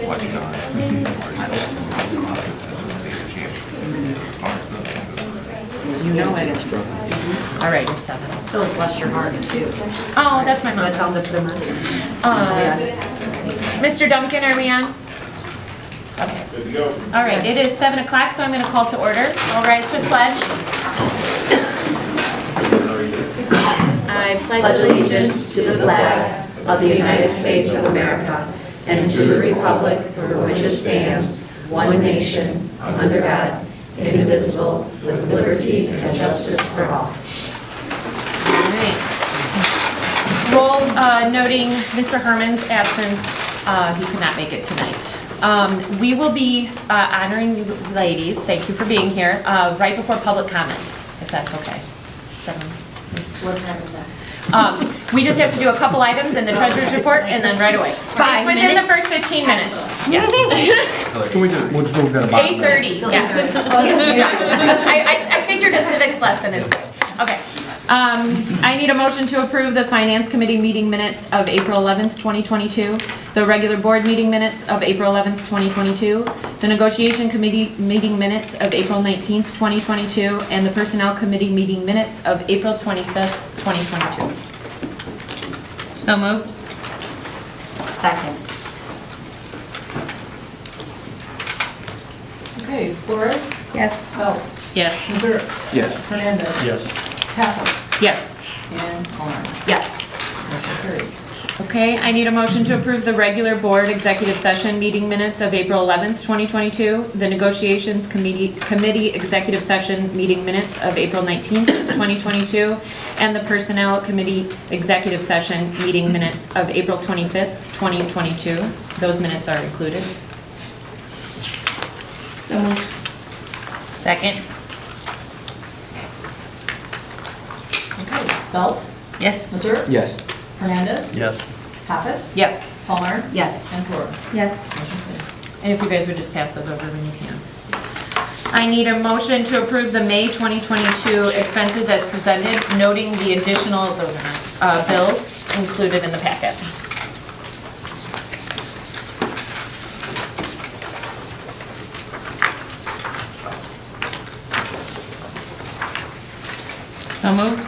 You know it is. All right, it's 7. So is Bless Your Heart too. Oh, that's my So I mom. tell them to put them on. Mr. Duncan, are we on? Okay. Good to go. All right, it is 7 o'clock, so I'm going to call to order. All rise for the pledge. I Pledge allegiance to the flag of the United States of America and to the republic for which it stands, one nation, under God, indivisible, with liberty and justice for all. All right. Roll noting Mr. Herman's absence. He could not make it tonight. We will be honoring you ladies, thank you for being here, right before public comment, if that's okay. What time is that? We just have to do a couple items in the treasurer's report and then right away. It's within the first 15 minutes. Yes. We'll just move down. 8:30, yes. I figured a civics lesson is good. Okay. I need a motion to approve the Finance Committee meeting minutes of April 11th, 2022, the regular board meeting minutes of April 11th, 2022, the Negotiation Committee meeting minutes of April 19th, 2022, and the Personnel Committee meeting minutes of April 25th, 2022. So moved. Second. Okay, Flores, Yes. Belt, Yes. Missouri, Yes. Hernandez, Yes. Pappas, Yes. and Palmer. Yes. Motion carried. Okay, I need a motion to approve the regular board executive session meeting minutes of April 11th, 2022, the negotiations committee executive session meeting minutes of April 19th, 2022, and the personnel committee executive session meeting minutes of April 25th, 2022. Those minutes are included. So moved. Second. Okay, Belt, Yes. Missouri, Yes. Hernandez, Yes. Pappas, Yes. Palmer, Yes. and Flores. Yes. Motion carried. And if you guys would just pass those over when you can. I need a motion to approve the May 2022 expenses as presented, noting the additional, those are not, bills included in the packet. So moved.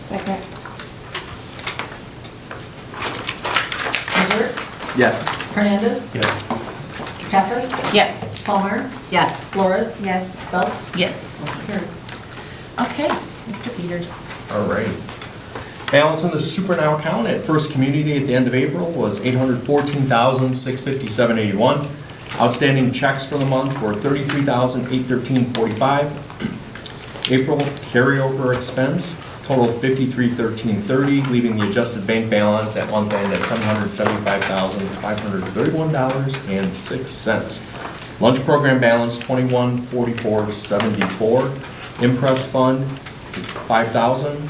Second. Missouri, Yes. Hernandez, Yes. Pappas, Yes. Palmer, Yes. Flores, Yes. Belt, Yes. motion carried. Okay, Mr. Peters. All right. Balance in the super now account at First Community at the end of April was $814,657.81. Outstanding checks for the month were $33,813.45. April carryover expense totaled $53,1330, leaving the adjusted bank balance at month end at $775,531.06. Lunch program balance $21,4474. Impress fund $5,000.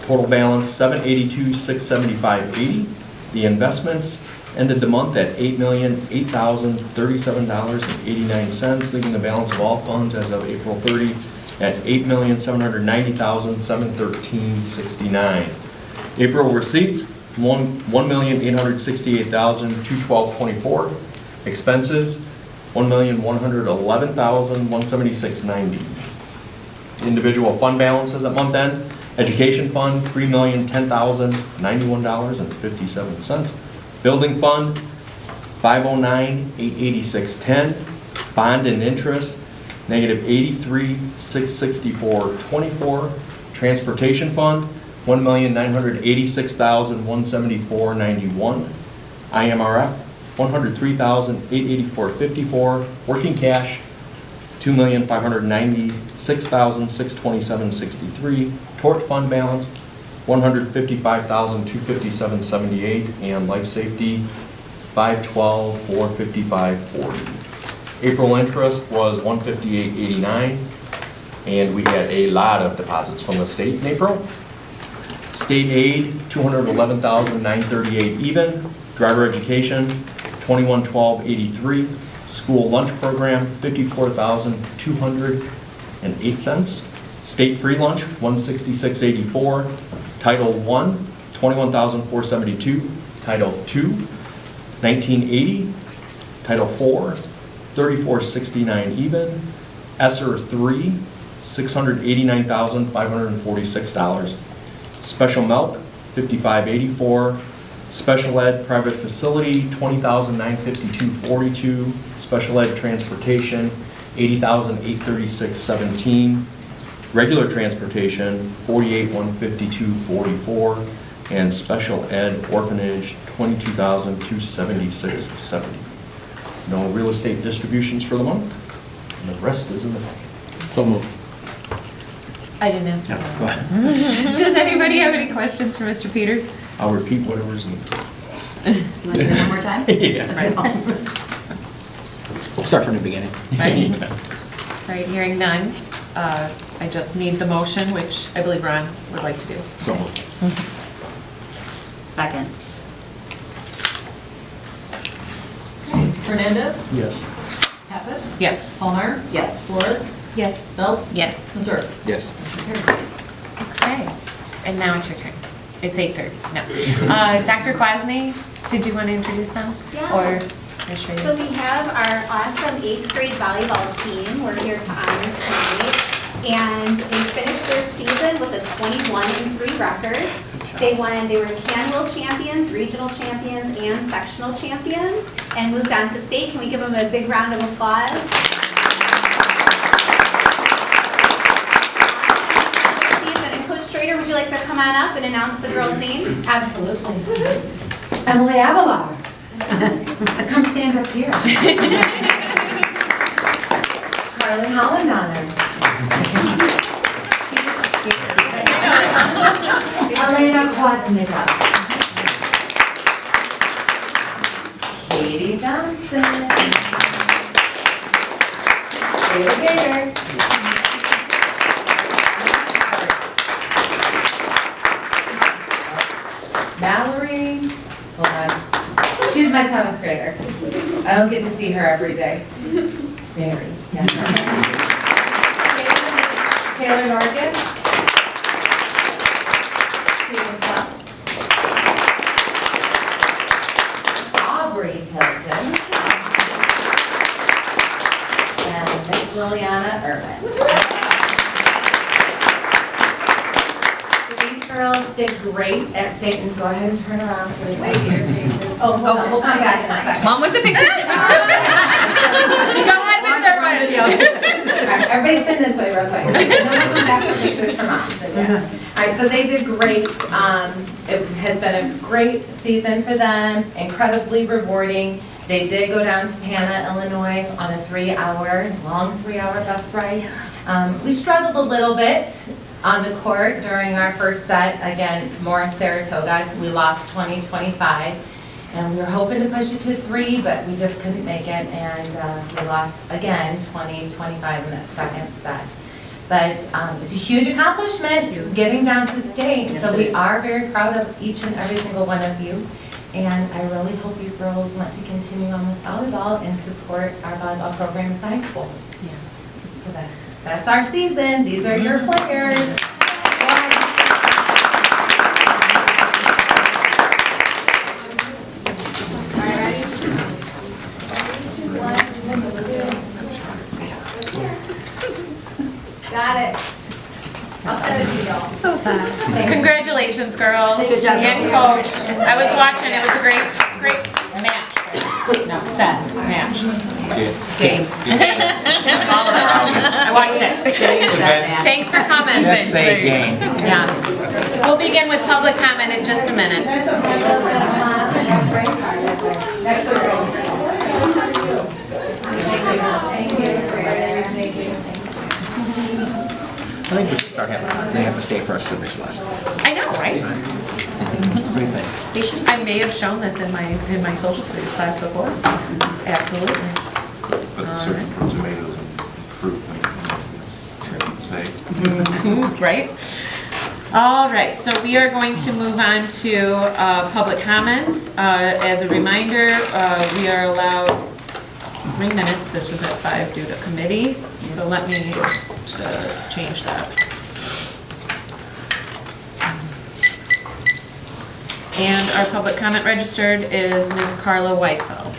Total balance $782,675.80. The investments ended the month at $8,008,037.89, leaving the balance of all funds as of April 30 at $8,790,713.69. April receipts, $1,868,212.24. Expenses, $1,111,176.90. Individual fund balances at month end, education fund, $3,010,091.57. Building fund, $509,886.10. Bond and interest, -$83,664.24. Transportation fund, $1,986,174.91. IMRF, $103,884.54. Working cash, $2,596,627.63. Tort fund balance, $155,257.78. And life safety, $512,455.40. April interest was $158.89, and we had a lot of deposits from the state in April. State aid, $211,938 even. Driver education, $2112.83. School lunch program, $54,208. State free lunch, $166.84. Title I, $21,472. Title II, $19.80. Title IV, 3469 even. ESSER 3, $689,546. Special milk, $55.84. Special ed private facility, $20,952.42. Special ed transportation, $80,836.17. Regular transportation, $48,152.44. And special ed orphanage, $22,276.70. No real estate distributions for the month, and the rest is in the packet. So moved. I didn't have to. Yeah, go ahead. Does anybody have any questions for Mr. Peters? I'll repeat whatever is needed. Want to do it one more time? Yeah. Right. We'll start from the beginning. Right. Right, hearing none, I just need the motion, which I believe Ron would like to do. So moved. Second. Hernandez. Yes. Pappas. Yes. Palmer. Yes. Flores. Yes. Belt. Yes. Missouri. Yes. Motion carried. Okay, and now it's your turn. It's 8:30, no. Dr. Kwasny, did you want to introduce them? Yeah. Or I show So you? we have our awesome 8th grade volleyball team. We're here to honor tonight. And they finished their season with a 21-3 record. They were Canwell champions, regional champions, and sectional champions, and moved on to state. Can we give them a big round of applause? And Coach Strader, would you like to come on up and announce the girls' names? Absolutely. Emily Avalar. Come stand up here. Carly Hollendonner. Elena Kwasnika. Katie Johnson. David Gator. Mallory, hold on. She's my 7th grader. I don't get to see her every day. Mary. Yes. Taylor Norgis. Stephen Cluff. Aubrey Tilton. And Miss Liliana Irvin. Girls did great at state, and go ahead and turn around so they can see your faces. Oh, hold on, we'll come back to that. Mom wants a picture. Go ahead, Mr. Irvin. Alright, everybody spin this way real quick. And then we'll come back for pictures for mom. So, yeah. Alright, so they did great. It has been a great season for them, incredibly rewarding. They did go down to Pana, Illinois on a long 3-hour bus ride. We struggled a little bit on the court during our first set against Morris Saratoga. We lost 20-25, and we were hoping to push it to 3, but we just couldn't make it, and we lost again 20-25 in that second set. But it's a huge accomplishment getting down to state, so we are very proud of each and every single one of you. And I really hope you girls want to continue on with volleyball and support our volleyball program at the high school. Yes. So that's our season. These are your players. Got it. I'll send it to y'all. So fun. Congratulations, girls. Good job. And coach. I was watching, it was a great match. No, set, match. Game. All of it. I watched it. Thanks for coming. Just say game. Yes. We'll begin with public comment in just a minute. I think we should start having, they have to stay for our civics lesson. I know, right? What do you think? I may have shown this in my social studies class before. Absolutely. But the search for tomatoes and fruit, say. Right? All right, so we are going to move on to public comment. As a reminder, we are allowed 3 minutes. This was at 5 due to committee. So let me just change that. And our public comment registered is Ms. Carla Weissel.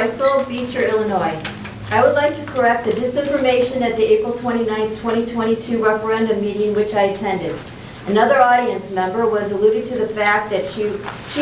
Weissel, Beecher, Illinois. I would like to correct the disinformation at the April 29, 2022 referendum meeting which I attended. Another audience member was alluding to the fact that she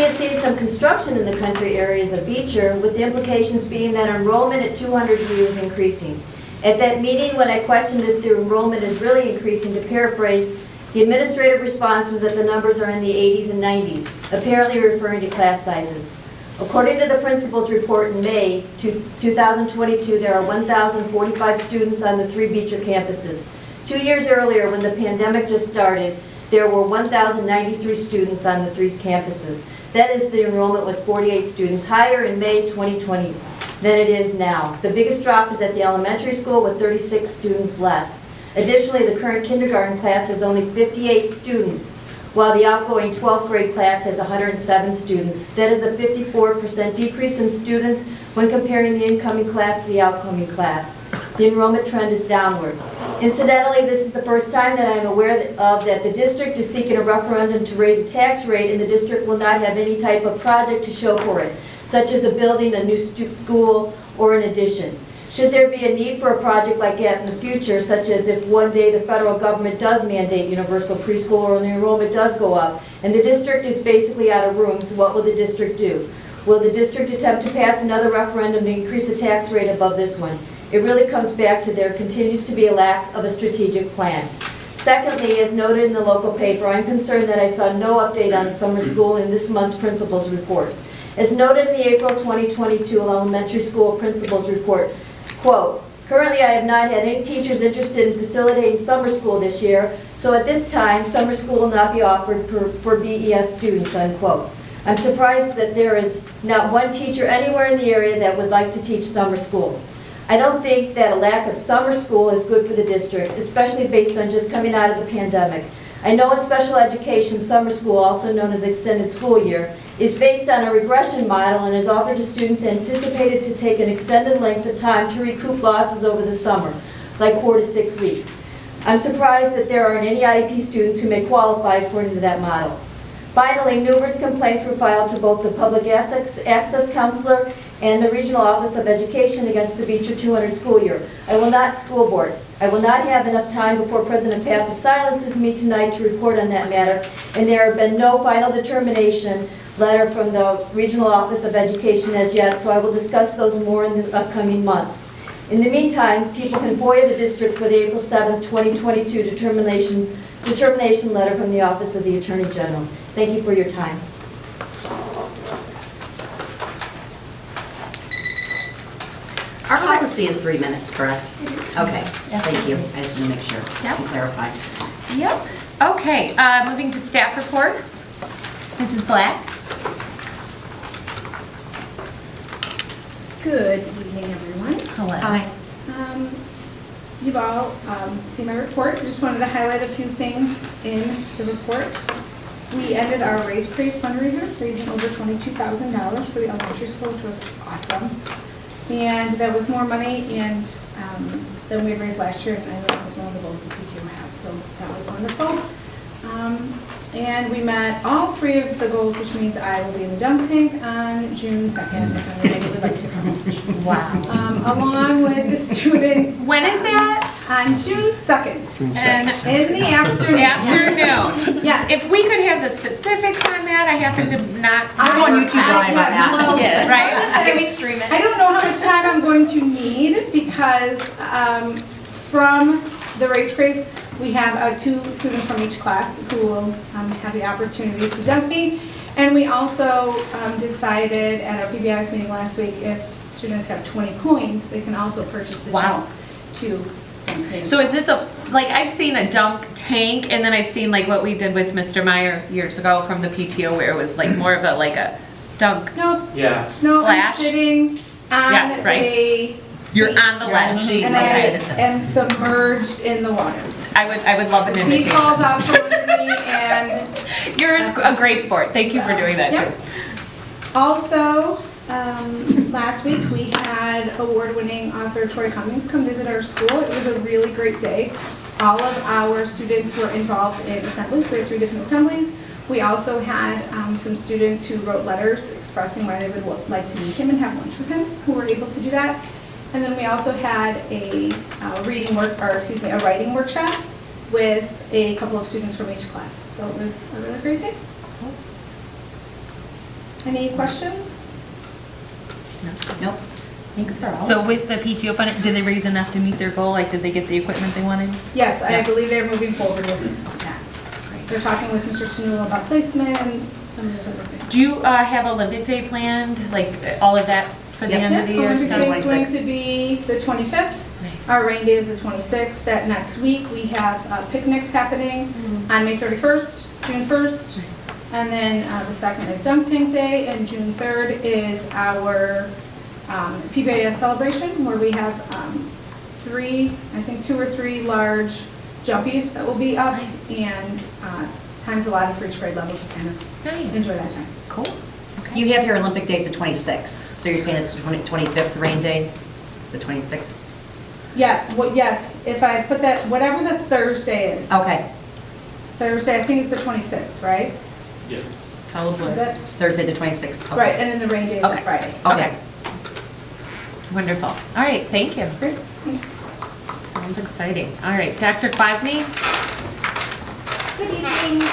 has seen some construction in the country areas of Beecher, with the implications being that enrollment at 200 U is increasing. At that meeting, when I questioned if the enrollment is really increasing, to paraphrase, the administrative response was that the numbers are in the 80s and 90s, apparently referring to class sizes. According to the principal's report in May 2022, there are 1,045 students on the 3 Beecher campuses. 2 years earlier, when the pandemic just started, there were 1,093 students on the 3 campuses. That is, the enrollment was 48 students higher in May 2020 than it is now. The biggest drop is at the elementary school with 36 students less. Additionally, the current kindergarten class has only 58 students, while the outgoing 12th grade class has 107 students. That is a 54% decrease in students when comparing the incoming class to the outgoing class. The enrollment trend is downward. Incidentally, this is the first time that I am aware of that the district is seeking a referendum to raise a tax rate, and the district will not have any type of project to show for it, such as a building, a new school, or an addition. Should there be a need for a project like that in the future, such as if one day the federal government does mandate universal preschool or the enrollment does go up, and the district is basically out of rooms, what will the district do? Will the district attempt to pass another referendum to increase the tax rate above this one? It really comes back to there continues to be a lack of a strategic plan. Secondly, as noted in the local paper, I'm concerned that I saw no update on the summer school in this month's principal's reports. As noted in the April 2022 elementary school principal's report, quote, currently I have not had any teachers interested in facilitating summer school this year, so at this time, summer school will not be offered for BES students, unquote. I'm surprised that there is not one teacher anywhere in the area that would like to teach summer school. I don't think that a lack of summer school is good for the district, especially based on just coming out of the pandemic. I know in special education, summer school, also known as extended school year, is based on a regression model and is offered to students anticipated to take an extended length of time to recoup losses over the summer, like 4 to 6 weeks. I'm surprised that there aren't any IEP students who may qualify according to that model. Finally, numerous complaints were filed to both the Public Access Counselor and the Regional Office of Education against the Beecher 200 school year. I will not have enough time before President Pappas silences me tonight to report on that matter, and there have been no final determination letter from the Regional Office of Education as yet, so I will discuss those more in the upcoming months. In the meantime, people can FOIA the district for the April 7, 2022 determination letter from the Office of the Attorney General. Thank you for your time. Our policy is 3 minutes, correct? Okay, Yes. thank you. I just want to make sure Yep. and clarify. Yep. Okay, moving to staff reports. Mrs. Black? Good evening, everyone. Hello. You've all seen my report. Just wanted to highlight a few things in the report. We ended our Raise Praise fundraiser, raising over $22,000 for the elementary school, which was awesome. And that was more money than we raised last year, and I know that was one of the goals the PTO had, so that was wonderful. And we met all 3 of the goals, which means I will be in the dunk tank on June 2nd, if anybody would like to come. Wow. Along with the students. When is that? On June 2nd. And In the afternoon. afternoon. Yes. If we could have the specifics on that, I happen to not. I'm on YouTube Live on that. Yeah, right? Can we stream it? I don't know how much time I'm going to need because from the Raise Praise, we have 2 students from each class who will have the opportunity to dunk me. And we also decided at our PBIS meeting last week, if students have 20 coins, they can also purchase the Wow. chance to dunk me. So is this I've seen a dunk tank, and then I've seen like what we did with Mr. Meyer years ago from the PTO, where it was like more of a dunk. No, Yeah. no, I'm Splash. sitting on Yeah, right. a You're seat, on the ledge. and I Okay. am submerged in the water. I would love an The seat falls invitation. out from under me, and You're a great sport. Thank you for doing that too. Yep. Also, last week we had award-winning author Tori Cummings come visit our school. It was a really great day. All of our students were involved in assemblies. We had 3 different assemblies. We also had some students who wrote letters expressing why they would like to meet him and have lunch with him, who were able to do that. And then we also had a writing workshop with a couple of students from each class. So it was a really great day. Any questions? Nope. Thanks for all. So with the PTO fund, did they raise enough to meet their goal? Like, did they get the equipment they wanted? Yes, I Yeah. believe they're moving forward with that. They're talking with Mr. Sunula about placement and some of those other things. Do you have Olympic Day planned, like all of that for the Yep. end of the year? Olympic stuff? Day is going 26th. to be the 25th. Nice. Our rain day is the 26th. That next week, we have picnics happening on May 31st, June 1st. And then the second is Dunk Tank Day, and June 3rd is our PBIS celebration, where we have two or three large jumpies that will be up, and times allotted for each grade level to kind of Nice. enjoy that time. Cool. You have your Olympic days the 26th, so you're saying it's the 25th rain day, the 26th? Yeah, yes, if I put that, whatever the Thursday is. Okay, Thursday, I think it's the 26th, right? Yes. It's all a Is blur. it? Thursday, the 26th. Okay. Right, and then the rain day is Okay. Friday. Okay. Wonderful. All right, thank you. Great, thanks. Sounds exciting. All right, Dr. Kwasny? Good evening.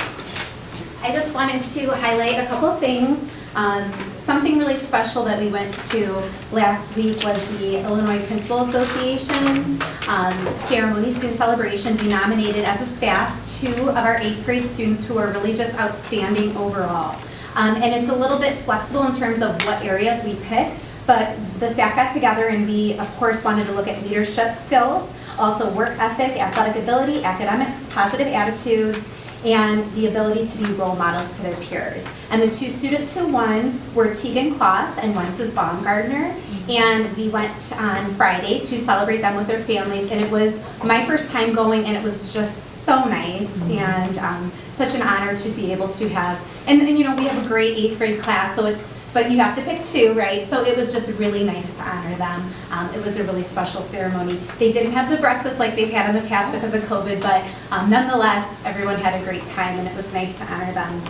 I just wanted to highlight a couple of things. Something really special that we went to last week was the Illinois Principal Association ceremony, student celebration. We nominated as a staff 2 of our 8th grade students who are really just outstanding overall. And it's a little bit flexible in terms of what areas we pick, but the staff got together and we, of course, wanted to look at leadership skills, also work ethic, athletic ability, academics, positive attitudes, and the ability to be role models to their peers. And the 2 students who won were Tegan Kloss and Wences Baumgartner. And we went on Friday to celebrate them with their families. And it was my first time going, and it was just so nice and such an honor to be able to have. And you know, we have a great 8th grade class, so but you have to pick 2, right? So it was just really nice to honor them. It was a really special ceremony. They didn't have the breakfast like they've had in the past because of COVID, but nonetheless, everyone had a great time and it was nice to honor them.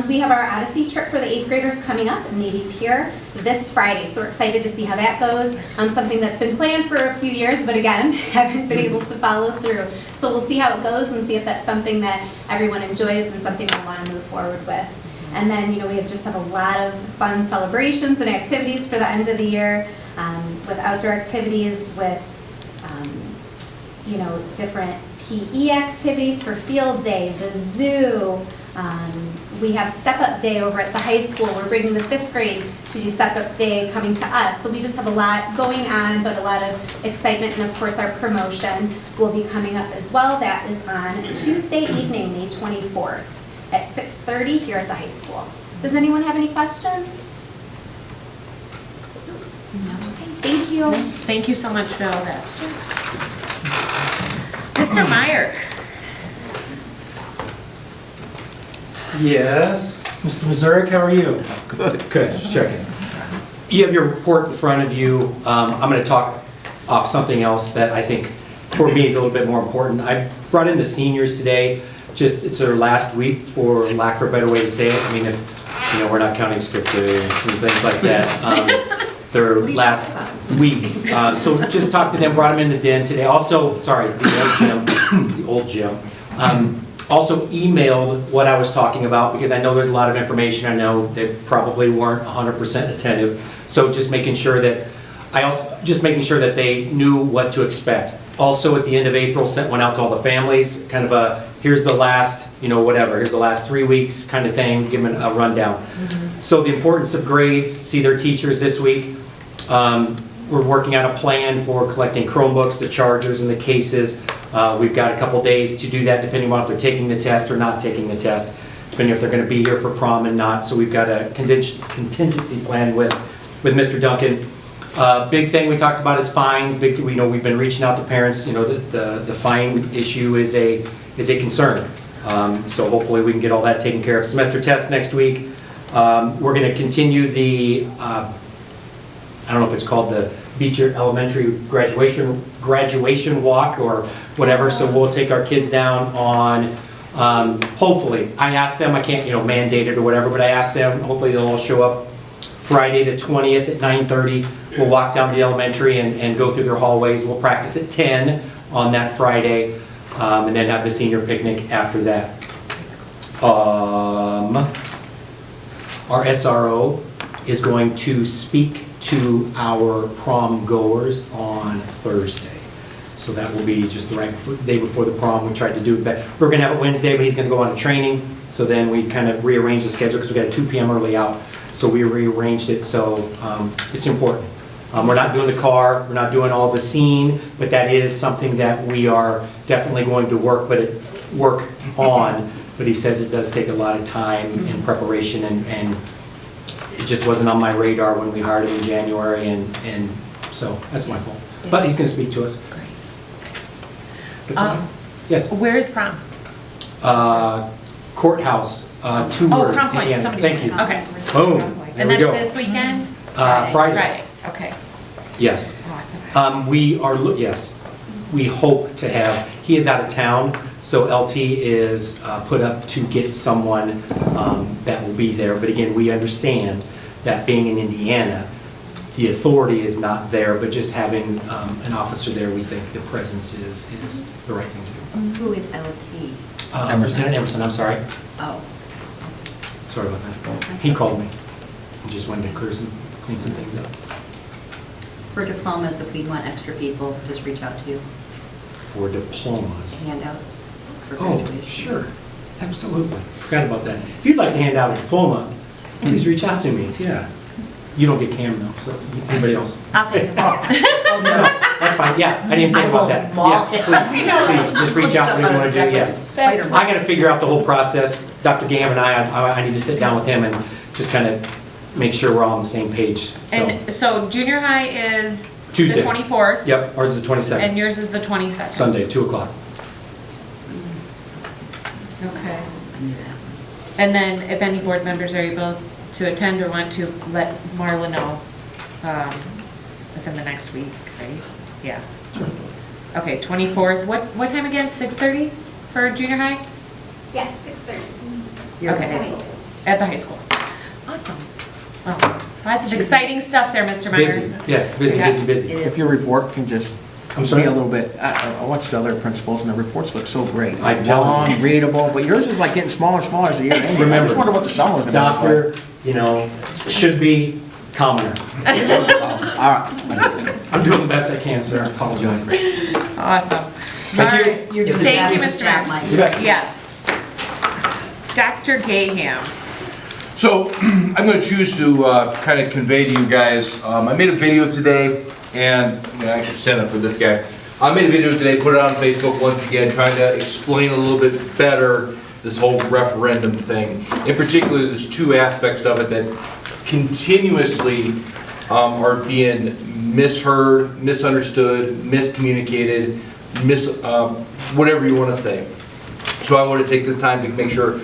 We have our Odyssey trip for the 8th graders coming up in Navy Pier this Friday, so we're excited to see how that goes. Something that's been planned for a few years, but again, haven't been able to follow through. So we'll see how it goes and see if that's something that everyone enjoys and something we want to move forward with. And then, you know, we just have a lot of fun celebrations and activities for the end of the year, with outdoor activities, with, you know, different PE activities for field day, the zoo. We have step-up day over at the high school. We're bringing the 5th grade to do step-up day coming to us. So we just have a lot going on, but a lot of excitement. And of course, our promotion will be coming up as well. That is on Tuesday evening, May 24th. At 6:30 here at the high school. Does anyone have any questions? No. Okay, thank you. Thank you so much for all that. Mr. Meyer? Yes. Mr. Mazurik, how are you? Good. Good, just checking. You have your report in front of you. I'm going to talk off something else that I think for me is a little bit more important. I brought in the seniors today. Just, it's their last week, for lack of a better way to say it. I mean, if, you know, we're not counting script and things like that. Their last week. So just talked to them, brought them in the den today. Also, sorry, the old gym. Also emailed what I was talking about, because I know there's a lot of information. I know they probably weren't 100% attentive. So just making sure that, just making sure that they knew what to expect. Also, at the end of April, sent one out to all the families, kind of a, here's the last, you know, whatever, here's the last 3 weeks kind of thing, give them a rundown. So the importance of grades, see their teachers this week. We're working out a plan for collecting Chromebooks, the chargers, and the cases. We've got a couple days to do that, depending on if they're taking the test or not taking the test, depending if they're going to be here for prom and not. So we've got a contingency plan with Mr. Duncan. Big thing we talked about is fines. Big, we know we've been reaching out to parents. You know, the fine issue is a concern. So hopefully we can get all that taken care of. Semester test next week. We're going to continue the I don't know if it's called the Beecher Elementary graduation walk or whatever. So we'll take our kids down on Hopefully, I asked them, I can't, mandate it or whatever, but I asked them, hopefully they'll all show up Friday the 20th at 9:30. We'll walk down to the elementary and go through their hallways. We'll practice at 10 on that Friday, and then have the senior picnic after that. Our SRO is going to speak to our prom goers on Thursday. So that will be just the day before the prom. We tried to do it, but we're going to have it Wednesday, but he's going to go on a training. So then we kind of rearranged the schedule because we got a 2 p.m. early out. So we rearranged it, so it's important. We're not doing the car, we're not doing all the scene, but that is something that we are definitely going to work on. But he says it does take a lot of time and preparation, and it just wasn't on my radar when we hired him in January, and so that's my fault. But he's going to speak to us. Great. That's all. Yes. Where is prom? Courthouse, 2 Oh, words. Crown Point, Indiana. somebody's Thank you. Okay. Boom. There And we that's go. this weekend? Friday. Friday, okay. Yes. Awesome. Yes, we hope to have, he is out of town, so LT is put up to get someone that will be there. But again, we understand that being in Indiana, the authority is not there, but just having an officer there, we think the presence is the right thing to do. Who is LT? Lieutenant Emerson, I'm sorry. Oh. Sorry about that. He called me. He just wanted to clean some things up. For diplomas, if we want extra people, just reach out to you. For diplomas. Handouts for Oh, graduation. sure. Absolutely. Forgot about that. If you'd like to hand out a diploma, please reach out to me. Yeah. You don't get Cam though, so anybody else? I'll take it. Oh, no, that's fine. Yeah, I didn't think about that. Yes, please, just reach out when you want to do, yes. I got to figure out the whole process. Dr. Gam and I need to sit down with him and just kind of make sure we're all on the same page, so. And so junior high is the Tuesday. 24th? Yep, ours is the 22nd. And yours is the 22nd? Sunday, 2 o'clock. Okay. And then if any board members are able to attend or want to, let Marla know within the next week, right? Yeah. Okay, 24th. What time again? 6:30 for junior high? Yes, 6:30. You're Okay. at high school. At the high school. Awesome. Well, lots of exciting stuff there, Mr. Meyer. Busy, yeah, busy, Yes. busy, busy. It is. If your report can just I'm be sorry? a little bit, I watched the other principals and the reports look so great. I'm telling you. Long, readable, but yours is like getting smaller and smaller as the year ends. I Remember, just wonder what the summer is going to look like. Doctor, should be commoner. All right. I'm doing the best I can, sir. I apologize. Awesome. Thank All you. right. You're doing a Thank you, fabulous Mr. job, Meyer. Mike. You bet. Yes. Dr. Gaham. So I'm going to choose to kind of convey to you guys, I made a video today, and I actually sent it for this guy. I made a video today, put it on Facebook once again, trying to explain a little bit better this whole referendum thing. In particular, there's 2 aspects of it that continuously are being misheard, misunderstood, miscommunicated, whatever you want to say. So I want to take this time to make sure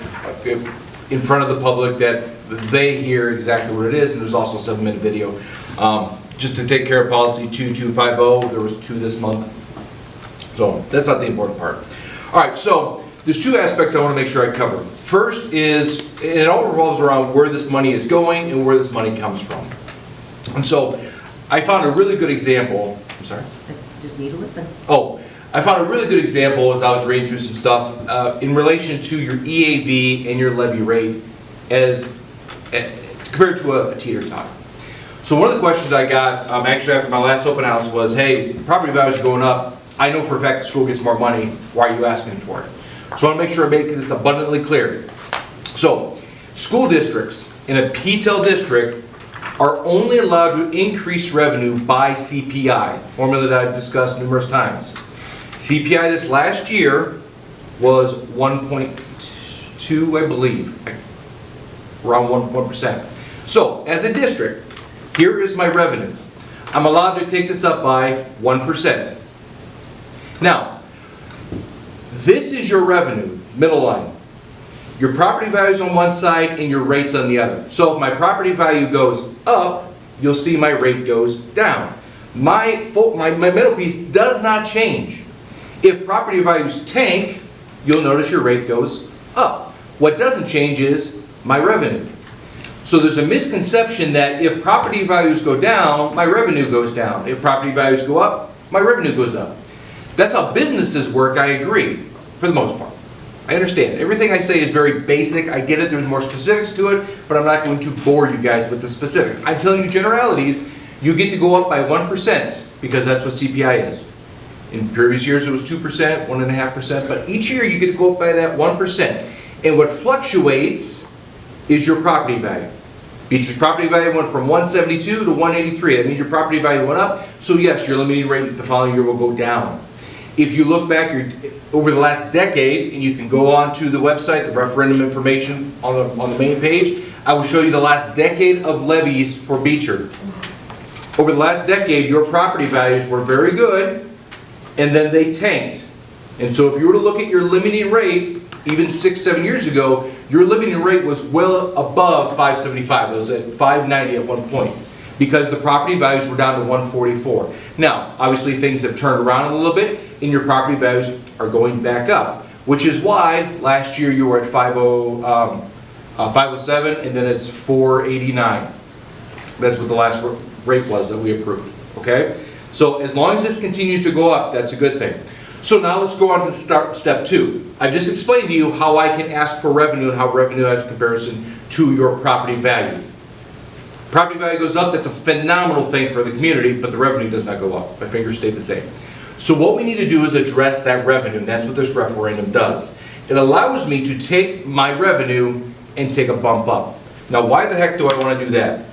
in front of the public that they hear exactly what it is, and there's also a 7-minute video. Just to take care of policy 2250, there was 2 this month. So that's not the important part. All right, so there's 2 aspects I want to make sure I cover. First is, it all revolves around where this money is going and where this money comes from. And so I found a really good example. I'm sorry? I just need to listen. Oh, I found a really good example as I was reading through some stuff in relation to your EAV and your levy rate as compared to a teeter-totter. So one of the questions I got actually after my last open house was, hey, property values are going up. I know for a fact the school gets more money. Why are you asking for it? So I want to make sure I make this abundantly clear. So school districts in a PTEL district are only allowed to increase revenue by CPI, the formula that I've discussed numerous times. CPI this last year was 1.2, I believe, around 1%. So, as a district, here is my revenue. I'm allowed to take this up by 1%. Now, this is your revenue, middle line. Your property values on one side and your rates on the other. So if my property value goes up, you'll see my rate goes down. My middle piece does not change. If property values tank, you'll notice your rate goes up. What doesn't change is my revenue. So there's a misconception that if property values go down, my revenue goes down. If property values go up, my revenue goes up. That's how businesses work, I agree, for the most part. I understand. Everything I say is very basic. I get it. There's more specifics to it, but I'm not going to bore you guys with the specifics. I'm telling you generalities. You get to go up by 1% because that's what CPI is. In previous years, it was 2%, 1.5%, but each year you get to go up by that 1%. And what fluctuates is your property value. Beecher's property value went from 172 to 183. That means your property value went up. So yes, your limiting rate the following year will go down. If you look back over the last decade, and you can go on to the website, the referendum information on the main page, I will show you the last decade of levies for Beecher. Over the last decade, your property values were very good, and then they tanked. And so if you were to look at your limiting rate, even 6-7 years ago, your limiting rate was well above 575. It was at 590 at one point, because the property values were down to 144. Now, obviously things have turned around a little bit, and your property values are going back up, which is why last year you were at 507, and then it's 489. That's what the last rate was that we approved, okay? So as long as this continues to go up, that's a good thing. So now let's go on to step 2. I just explained to you how I can ask for revenue and how revenue has a comparison to your property value. Property value goes up, that's a phenomenal thing for the community, but the revenue does not go up. My fingers stay the same. So what we need to do is address that revenue, and that's what this referendum does. It allows me to take my revenue and take a bump up. Now why the heck do I want to do that?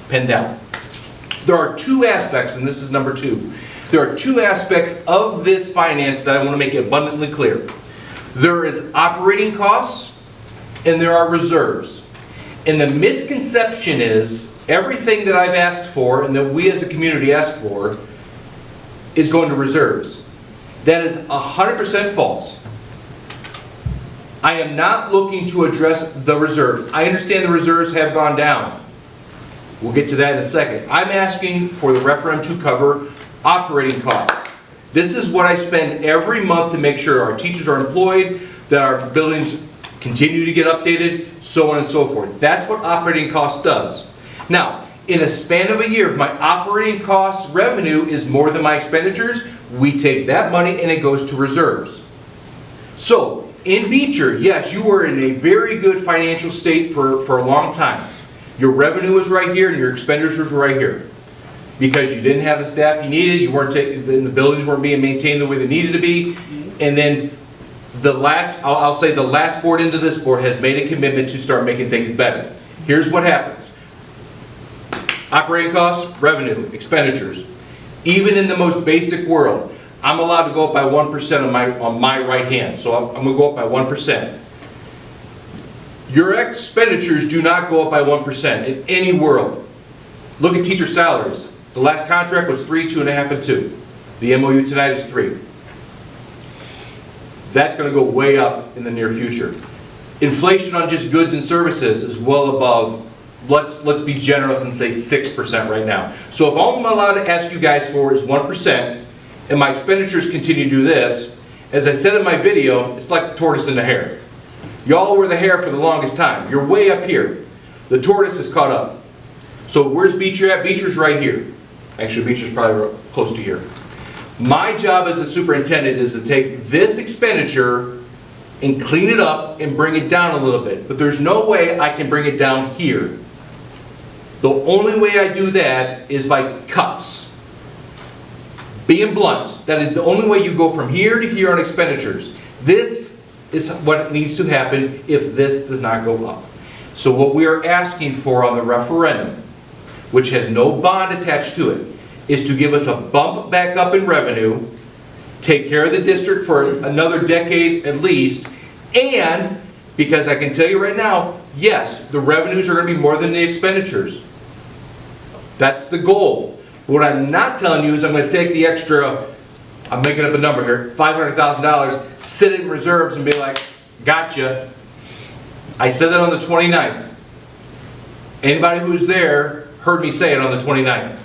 Pen down. There are 2 aspects, and this is number 2. There are 2 aspects of this finance that I want to make abundantly clear. There is operating costs, and there are reserves. And the misconception is everything that I've asked for and that we as a community ask for is going to reserves. That is 100% false. I am not looking to address the reserves. I understand the reserves have gone down. We'll get to that in a second. I'm asking for the referendum to cover operating costs. This is what I spend every month to make sure our teachers are employed, that our buildings continue to get updated, so on and so forth. That's what operating cost does. Now, in a span of a year, if my operating cost revenue is more than my expenditures, we take that money and it goes to reserves. So, in Beecher, yes, you were in a very good financial state for a long time. Your revenue was right here and your expenditures were right here. Because you didn't have the staff you needed, you weren't the buildings weren't being maintained the way they needed to be, and then the last, I'll say the last board into this board has made a commitment to start making things better. Here's what happens. Operating costs, revenue, expenditures. Even in the most basic world, I'm allowed to go up by 1% on my right hand, so I'm going to go up by 1%. Your expenditures do not go up by 1% in any world. Look at teacher salaries. The last contract was 3, 2.5, and 2. The MOU tonight is 3. That's going to go way up in the near future. Inflation on just goods and services is well above, let's be generous and say 6% right now. So if all I'm allowed to ask you guys for is 1%, and my expenditures continue to do this, as I said in my video, it's like the tortoise and the hare. Y'all were the hare for the longest time. You're way up here. The tortoise is caught up. So where's Beecher at? Beecher's right here. Actually, Beecher's probably close to here. My job as a superintendent is to take this expenditure and clean it up and bring it down a little bit. But there's no way I can bring it down here. The only way I do that is by cuts. Being blunt, that is the only way you go from here to here on expenditures. This is what needs to happen if this does not go up. So what we are asking for on the referendum, which has no bond attached to it, is to give us a bump back up in revenue, take care of the district for another decade at least, and, because I can tell you right now, yes, the revenues are going to be more than the expenditures. That's the goal. What I'm not telling you is I'm going to take the extra, I'm making up a number here, $500,000, sit it in reserves and be like, gotcha. I said that on the 29th. Anybody who's there heard me say it on the 29th.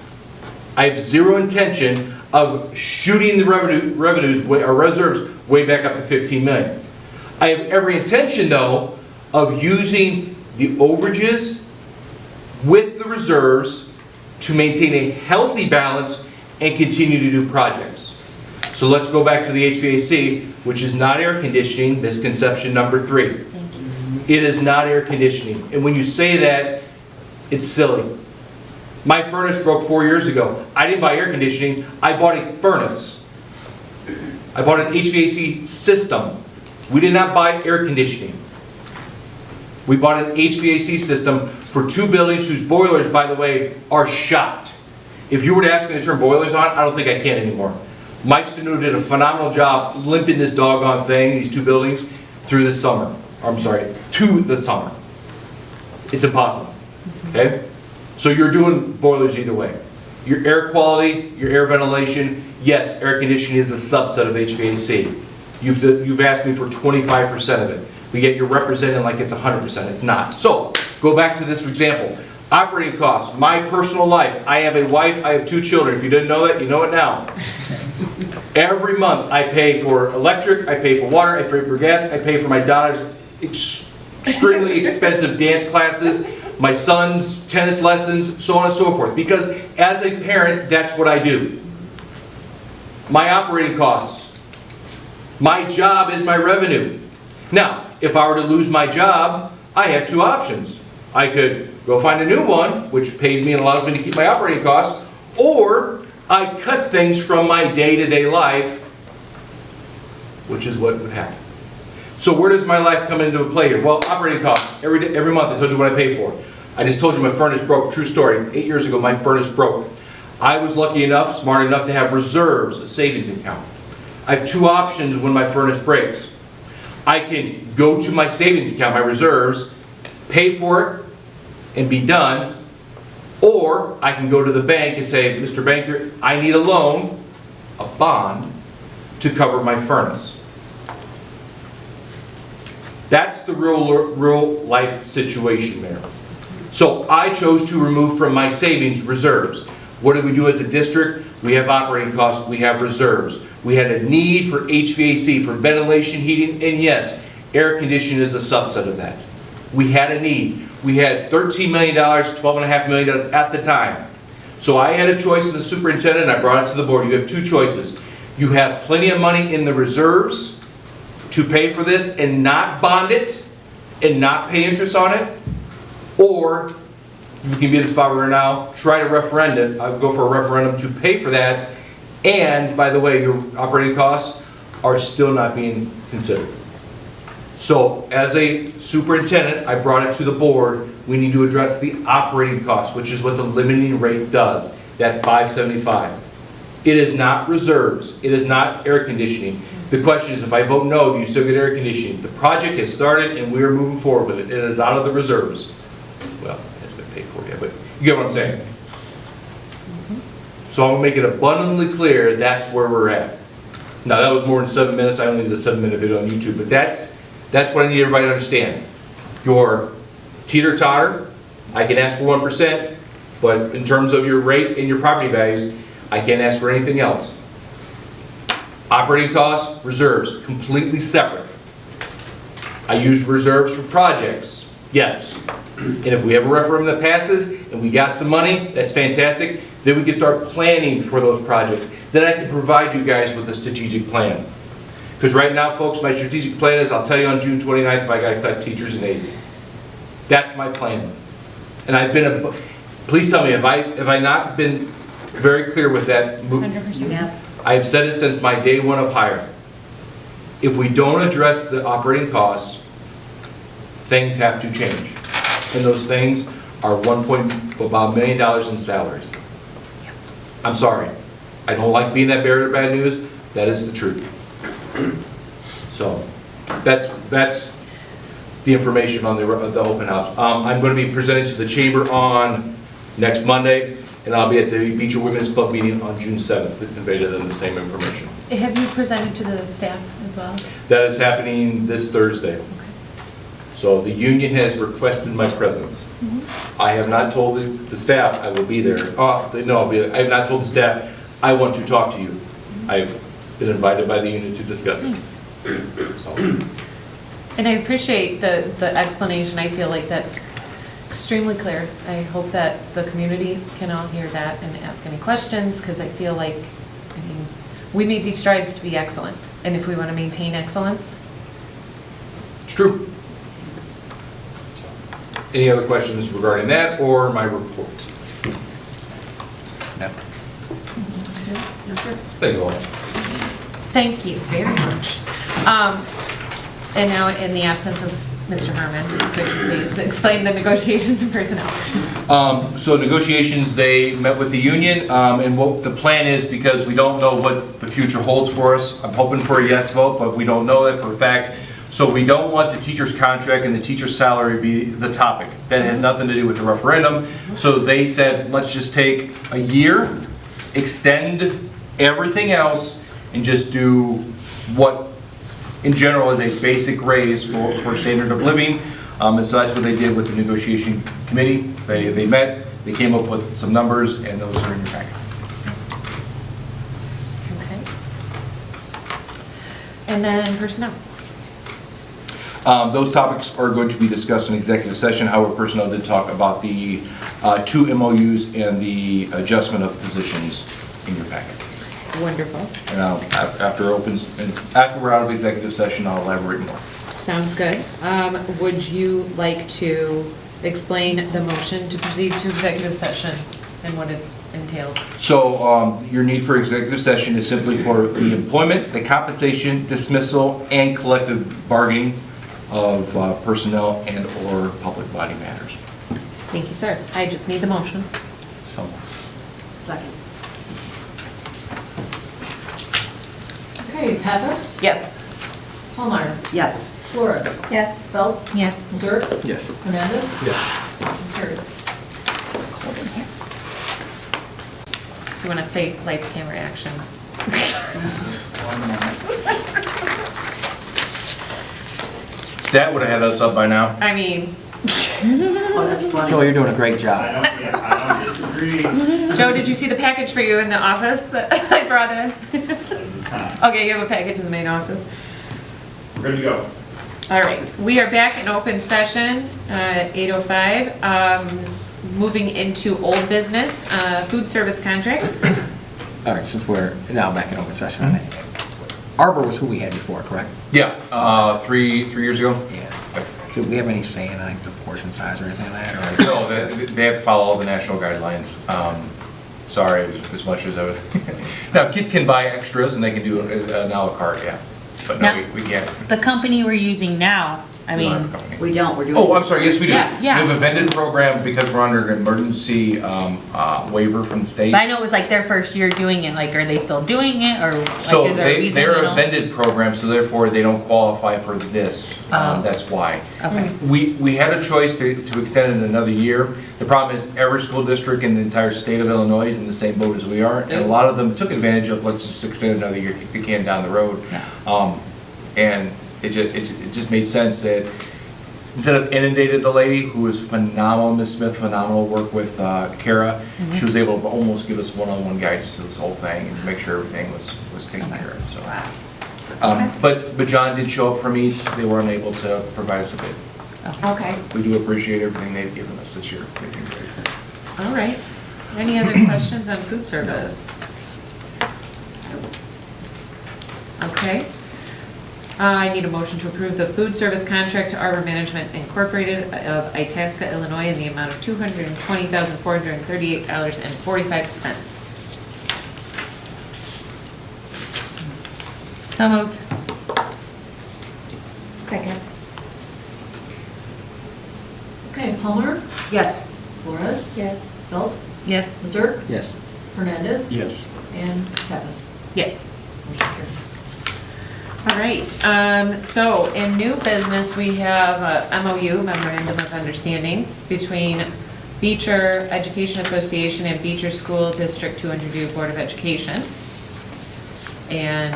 I have zero intention of shooting the revenues or reserves way back up to $15 million. I have every intention, though, of using the overages with the reserves to maintain a healthy balance and continue to do projects. So let's go back to the HVAC, which is not air conditioning, misconception number 3. It is not air conditioning. And when you say that, it's silly. My furnace broke 4 years ago. I didn't buy air conditioning, I bought a furnace. I bought an HVAC system. We did not buy air conditioning. We bought an HVAC system for 2 buildings whose boilers, by the way, are shot. If you were to ask me to turn boilers on, I don't think I can anymore. Mike Stanu did a phenomenal job limping this doggone thing, these 2 buildings, through the summer. I'm sorry, to the summer. It's impossible, okay? So you're doing boilers either way. Your air quality, your air ventilation, yes, air conditioning is a subset of HVAC. You've asked me for 25% of it, but yet you're representing like it's 100%. It's not. So, go back to this example. Operating costs, my personal life. I have a wife, I have 2 children. If you didn't know that, you know it now. Every month I pay for electric, I pay for water, I pay for gas, I pay for my daughter's extremely expensive dance classes, my son's tennis lessons, so on and so forth. Because as a parent, that's what I do. My operating costs. My job is my revenue. Now, if I were to lose my job, I have 2 options. I could go find a new one, which pays me and allows me to keep my operating costs, or I cut things from my day-to-day life, which is what would happen. So where does my life come into play here? Well, operating costs. Every month I told you what I pay for. I just told you my furnace broke. True story. 8 years ago, my furnace broke. I was lucky enough, smart enough to have reserves, a savings account. I have 2 options when my furnace breaks. I can go to my savings account, my reserves, pay for it, and be done. Or I can go to the bank and say, Mr. Banker, I need a loan, a bond, to cover my furnace. That's the real life situation there. So I chose to remove from my savings reserves. What did we do as a district? We have operating costs, we have reserves. We had a need for HVAC, for ventilation, heating, and yes, air conditioning is a subset of that. We had a need. We had $13 million, $12.5 million at the time. So I had a choice as a superintendent, and I brought it to the board. You have 2 choices. You have plenty of money in the reserves to pay for this and not bond it and not pay interest on it, or you can be in the spot where we're now, try to referendum, go for a referendum to pay for that, and by the way, your operating costs are still not being considered. So as a superintendent, I brought it to the board, we need to address the operating costs, which is what the limiting rate does, that $575. It is not reserves, it is not air conditioning. The question is, if I vote no, do you still get air conditioning? The project has started and we are moving forward with it. It is out of the reserves. Well, it's been paid for yet, but you get what I'm saying. So I'm gonna make it abundantly clear that's where we're at. Now that was more than 7 minutes, I only did a 7-minute video on YouTube, but that's what I need everybody to understand. Your teeter-totter, I can ask for 1%, but in terms of your rate and your property values, I can't ask for anything else. Operating costs, reserves, completely separate. I use reserves for projects, yes. And if we have a referendum that passes and we got some money, that's fantastic. Then we can start planning for those projects. Then I can provide you guys with a strategic plan. Because right now, folks, my strategic plan is, I'll tell you on June 29th if I gotta cut teachers and aides. That's my plan. And I've been, please tell me, have I not been very clear with that? 100%. Yeah. I've said it since my day 1 of hire. If we don't address the operating costs, things have to change. And those things are about $1 million in salaries. I'm sorry. I don't like being that bearer of bad news. That is the truth. So that's the information on the open house. I'm going to be presenting to the chamber on next Monday, and I'll be at the Beecher Women's Club meeting on June 7th to convey to them the same information. Have you presented to the staff as well? That is happening this Thursday. Okay. So the union has requested my presence. I have not told the staff I will be there. I have not told the staff I want to talk to you. I've been invited by the union to discuss it. Nice. So, And I appreciate the explanation. I feel like that's extremely clear. I hope that the community can all hear that and ask any questions, because I feel like, I mean, we made these strides to be excellent. And if we want to maintain excellence, It's true. Any other questions regarding that or my report? No. Thank you all. thank you very much. And now, in the absence of Mr. Herman, could you please explain the negotiations and personnel? So negotiations, they met with the union, and what the plan is, because we don't know what the future holds for us. I'm hoping for a yes vote, but we don't know that for a fact. So we don't want the teacher's contract and the teacher's salary be the topic. That has nothing to do with the referendum. So they said, let's just take a year, extend everything else, and just do what in general is a basic raise for standard of living. And so that's what they did with the negotiation committee. They met, they came up with some numbers, and those are in your packet. Okay. And then personnel. Those topics are going to be discussed in executive session. However, personnel did talk about the 2 MOUs and the adjustment of positions in your packet. Wonderful. And after we're out of executive session, I'll elaborate more. Sounds good. Would you like to explain the motion to proceed to executive session and what it entails? So your need for executive session is simply for the employment, the compensation, dismissal, and collective bargaining of personnel and/or public body matters. Thank you, sir. I just need the motion. So, Second. Okay, Pappas, Yes. Palmeyer, Yes. Flores, Yes. Belt, Yes. Zerk, Yes. Hernandez. Yes. Motion carried. You want to say lights, camera, action? Stat would have had us up by now. I mean, Oh, that's funny. Joe, you're doing a great job. I don't disagree. Joe, did you see the package for you in the office that I brought in? Okay, you have a package in the main office. We're good to go. All right, we are back in open session, 8:05. Moving into old business, food service contract. All right, since we're now back in open session on it. Arbor was who we had before, correct? Yeah, 3 years ago. Yeah. Do we have any say in like the portion size or anything like that? Or So they have to follow all the national guidelines. Sorry, as much as I was. Now, kids can buy extras and they can do an a la carte, yeah. But no, Now- we can't. The company we're using now, I We don't have mean, a company. We don't, we're doing. Oh, I'm sorry, yes, we do. Yeah, yeah. We have a vended program because we're under an emergency waiver from the state. but I know it was like their first year doing it, like, are they still doing it, or like, So is there a reason? they're you a know? vended program, so therefore they don't qualify for this. Oh. That's why. Okay. We had a choice to extend it another year. The problem is every school district in the entire state of Illinois is in the same boat as we are. And a lot of them took advantage of, let's just extend another year, kick the can down the road. Yeah. And it just made sense that instead of inundated the lady, who was phenomenal, Ms. Smith, phenomenal work with Kara, she was able to almost give us one-on-one guidance to this whole thing and make sure everything was taken care of, so. But John did show up for meets, they were unable to provide us a bid. Okay, We do appreciate everything they've given us this year. They've been great. all right. Any other questions on food service? Okay. I need a motion to approve the food service contract to Arbor Management Incorporated of Itasca, Illinois, in the amount of $220,438.45. So moved. Second. Okay, Palmer, Yes. Flores, Yes. Belt, Yes. Zerk, Yes. Hernandez. Yes. And Pappas. Yes. Motion carried. All right, so in new business, we have a MOU, Memorandum of Understandings, between Beecher Education Association and Beecher School District 200U Board of Education. And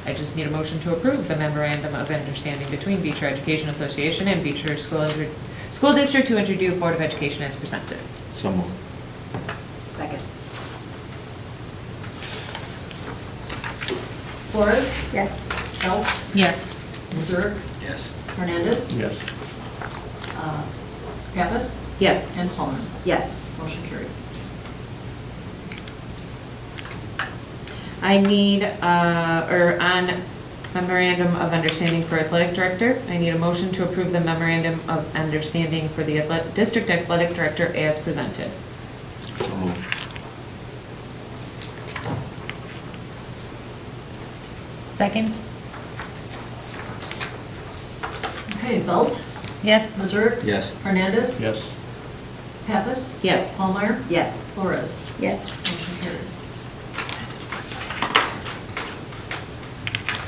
I just need a motion to approve the Memorandum of Understanding between Beecher Education Association and Beecher School District 200U Board of Education as presented. So moved. Second. Flores, Yes. Belt, Yes. Zerk, Yes. Hernandez. Yes. Pappas. Yes. And Palmer. Yes. Motion carried. I need, on memorandum of understanding for athletic director, I need a motion to approve the memorandum of understanding for the district athletic director as presented. So moved. Second? Okay, Belt. Yes. Mazurik. Yes. Hernandez. Yes. Pappas. Yes. Palmer. Yes. Flores. Yes. Motion carried.